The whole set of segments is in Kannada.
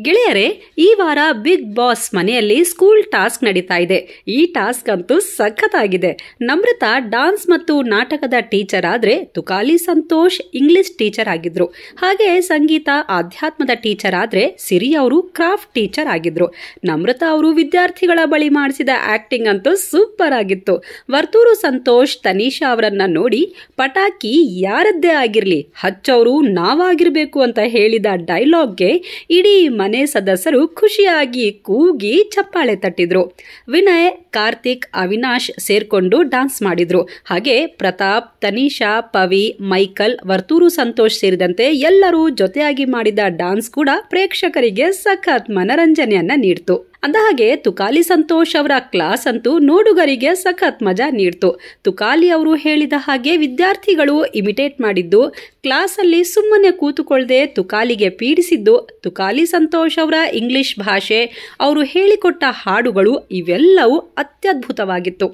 ಗೆಳೆಯರೇ, ಈ ವಾರ ಬಿಗ್ ಬಾಸ್ ಮನೆಯಲ್ಲಿ ಸ್ಕೂಲ್ ಟಾಸ್ಕ್ ನಡೀತಾ ಇದೆ. ಈ ಟಾಸ್ಕ್ ಅಂತೂ ಸಖತ್ತಾಗಿದೆ. ನಮ್ರತಾ ಡಾನ್ಸ್ ಮತ್ತು ನಾಟಕದ ಟೀಚರ್ ಆದ್ರೆ ತುಕಾಲಿ ಸಂತೋಷ್ ಇಂಗ್ಲಿಷ್ ಟೀಚರ್ ಆಗಿದ್ರು. ಹಾಗೆ ಸಂಗೀತ ಆಧ್ಯಾತ್ಮದ ಟೀಚರ್ ಆದ್ರೆ ಸಿರಿ ಅವರು ಕ್ರಾಫ್ಟ್ ಟೀಚರ್ ಆಗಿದ್ರು. ನಮ್ರತಾ ಅವರು ವಿದ್ಯಾರ್ಥಿಗಳ ಬಳಿ ಮಾಡಿಸಿದ ಆಕ್ಟಿಂಗ್ ಅಂತೂ ಸೂಪರ್ ಆಗಿತ್ತು. ವರ್ತೂರು ಸಂತೋಷ್ ತನಿಷಾ ಅವರನ್ನ ನೋಡಿ ಪಟಾಕಿ ಯಾರದ್ದೇ ಆಗಿರ್ಲಿ ಹಚ್ಚೋರು ನಾವಾಗಿರ್ಬೇಕು ಅಂತ ಹೇಳಿದ ಡೈಲಾಗ್ಗೆ ಇಡೀ ಮನೆ ಸದಸ್ಯರು ಖುಷಿಯಾಗಿ ಕೂಗಿ ಚಪ್ಪಾಳೆ ತಟ್ಟಿದ್ರು. ವಿನಯ್, ಕಾರ್ತಿಕ್, ಅವಿನಾಶ್ ಸೇರ್ಕೊಂಡು ಡಾನ್ಸ್ ಮಾಡಿದ್ರು. ಹಾಗೆ ಪ್ರತಾಪ್, ತನಿಷಾ, ಪವಿ, ಮೈಕಲ್, ವರ್ತೂರು ಸಂತೋಷ್ ಸೇರಿದಂತೆ ಎಲ್ಲರೂ ಜೊತೆಯಾಗಿ ಮಾಡಿದ ಡಾನ್ಸ್ ಕೂಡ ಪ್ರೇಕ್ಷಕರಿಗೆ ಸಖತ್ ಮನರಂಜನೆಯನ್ನ ನೀಡ್ತು. ಅಂದಹಾಗೆ ತುಕಾಲಿ ಸಂತೋಷ್ ಅವರ ಕ್ಲಾಸ್ ಅಂತೂ ನೋಡುಗರಿಗೆ ಸಖತ್ ಮಜಾ ನೀಡ್ತು. ತುಕಾಲಿ ಅವರು ಹೇಳಿದ ಹಾಗೆ ವಿದ್ಯಾರ್ಥಿಗಳು ಇಮಿಟೇಟ್ ಮಾಡಿದ್ದು, ಕ್ಲಾಸಲ್ಲಿ ಸುಮ್ಮನೆ ಕೂತುಕೊಳ್ಳದೆ ತುಕಾಲಿಗೆ ಪೀಡಿಸಿದ್ದು, ತುಕಾಲಿ ಸಂತೋಷ್ ಅವರ ಇಂಗ್ಲಿಷ್ ಭಾಷೆ, ಅವರು ಹೇಳಿಕೊಟ್ಟ ಹಾಡುಗಳು ಇವೆಲ್ಲವೂ ಅತ್ಯದ್ಭುತವಾಗಿತ್ತು.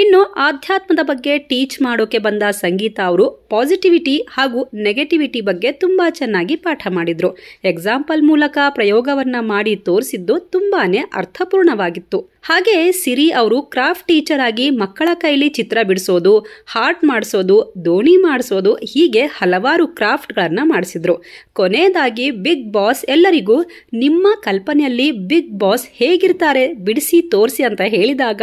ಇನ್ನು ಆಧ್ಯಾತ್ಮದ ಬಗ್ಗೆ ಟೀಚ್ ಮಾಡೋಕೆ ಬಂದ ಸಂಗೀತ ಅವರು ಪಾಸಿಟಿವಿಟಿ ಹಾಗೂ ನೆಗೆಟಿವಿಟಿ ಬಗ್ಗೆ ತುಂಬಾ ಚೆನ್ನಾಗಿ ಪಾಠ ಮಾಡಿದ್ರು. ಎಕ್ಸಾಂಪಲ್ ಮೂಲಕ ಪ್ರಯೋಗವನ್ನ ಮಾಡಿ ತೋರಿಸಿದ್ದು ತುಂಬಾನೇ ಅರ್ಥಪೂರ್ಣವಾಗಿತ್ತು. ಹಾಗೆ ಸಿರಿ ಅವರು ಕ್ರಾಫ್ಟ್ ಟೀಚರ್ ಆಗಿ ಮಕ್ಕಳ ಕೈಲಿ ಚಿತ್ರ ಬಿಡಿಸೋದು, ಹಾರ್ಟ್ ಮಾಡಿಸೋದು, ದೋಣಿ ಮಾಡಿಸೋದು, ಹೀಗೆ ಹಲವಾರು ಕ್ರಾಫ್ಟ್ಗಳನ್ನ ಮಾಡಿಸಿದ್ರು. ಕೊನೆಯದಾಗಿ ಬಿಗ್ ಬಾಸ್ ಎಲ್ಲರಿಗೂ ನಿಮ್ಮ ಕಲ್ಪನೆಯಲ್ಲಿ ಬಿಗ್ ಬಾಸ್ ಹೇಗಿರ್ತಾರೆ ಬಿಡಿಸಿ ತೋರಿಸಿ ಅಂತ ಹೇಳಿದಾಗ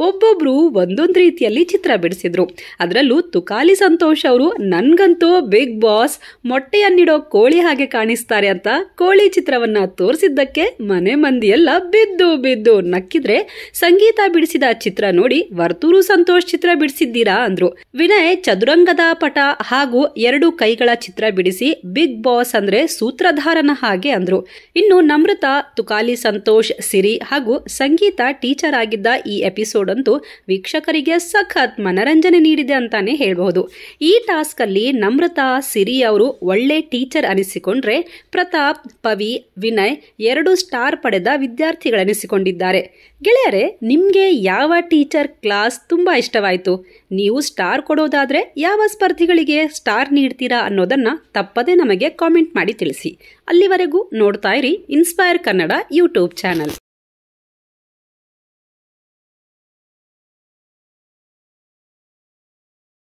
ಒಬ್ಬೊಬ್ರು ಒಂದೊಂದು ರೀತಿಯಲ್ಲಿ ಚಿತ್ರ ಬಿಡಿಸಿದ್ರು. ಅದರಲ್ಲೂ ತುಕಾಲಿ ಸಂತೋಷ್ ಅವರು ನನ್ಗಂತೂ ಬಿಗ್ ಬಾಸ್ ಮೊಟ್ಟೆಯನ್ನಿಡೋ ಕೋಳಿ ಹಾಗೆ ಕಾಣಿಸ್ತಾರೆ ಅಂತ ಕೋಳಿ ಚಿತ್ರವನ್ನ ತೋರಿಸಿದ್ದಕ್ಕೆ ಮನೆ ಮಂದಿ ಎಲ್ಲ ಬಿದ್ದು ಬಿದ್ದು ನಕ್ಕಿದ್ರೆ, ಸಂಗೀತ ಬಿಡಿಸಿದ ಚಿತ್ರ ನೋಡಿ ವರ್ತೂರು ಸಂತೋಷ್ ಚಿತ್ರ ಬಿಡಿಸಿದ್ದೀರಾ ಅಂದ್ರು. ವಿನಯ್ ಚದುರಂಗದ ಪಟ ಹಾಗೂ 2 ಕೈಗಳ ಚಿತ್ರ ಬಿಡಿಸಿ ಬಿಗ್ ಬಾಸ್ ಅಂದ್ರೆ ಸೂತ್ರಧಾರನ ಹಾಗೆ ಅಂದ್ರು. ಇನ್ನು ನಮ್ರತಾ, ತುಕಾಲಿ ಸಂತೋಷ್, ಸಿರಿ ಹಾಗೂ ಸಂಗೀತ ಟೀಚರ್ ಆಗಿದ್ದ ಈ ಎಪಿಸೋಡ್ ಅಂತೂ ವೀಕ್ಷಕರಿಗೆ ಸಖತ್ ಮನರಂಜನೆ ನೀಡಿದೆ ಅಂತಾನೆ ಹೇಳಬಹುದು. ಈ ಟಾಸ್ಕ್ ಅಲ್ಲಿ ನಮ್ರತಾ, ಸಿರಿ ಅವರು ಒಳ್ಳೆ ಟೀಚರ್ ಅನಿಸಿಕೊಂಡ್ರೆ, ಪ್ರತಾಪ್, ಪವಿ, ವಿನಯ್ 2 ಸ್ಟಾರ್ ಪಡೆದ ವಿದ್ಯಾರ್ಥಿಗಳೆನಿಸಿಕೊಂಡಿದ್ದಾರೆ. ಗೆಳೆಯರೇ, ನಿಮ್ಗೆ ಯಾವ ಟೀಚರ್ ಕ್ಲಾಸ್ ತುಂಬಾ ಇಷ್ಟವಾಯಿತು? ನೀವು ಸ್ಟಾರ್ ಕೊಡೋದಾದ್ರೆ ಯಾವ ಸ್ಪರ್ಧಿಗಳಿಗೆ ಸ್ಟಾರ್ ನೀಡ್ತೀರಾ ಅನ್ನೋದನ್ನ ತಪ್ಪದೆ ನಮಗೆ ಕಾಮೆಂಟ್ ಮಾಡಿ ತಿಳಿಸಿ. ಅಲ್ಲಿವರೆಗೂ ನೋಡ್ತಾ ಇರಿ ಇನ್ಸ್ಪೈರ್ ಕನ್ನಡ ಯೂಟ್ಯೂಬ್ ಚಾನಲ್.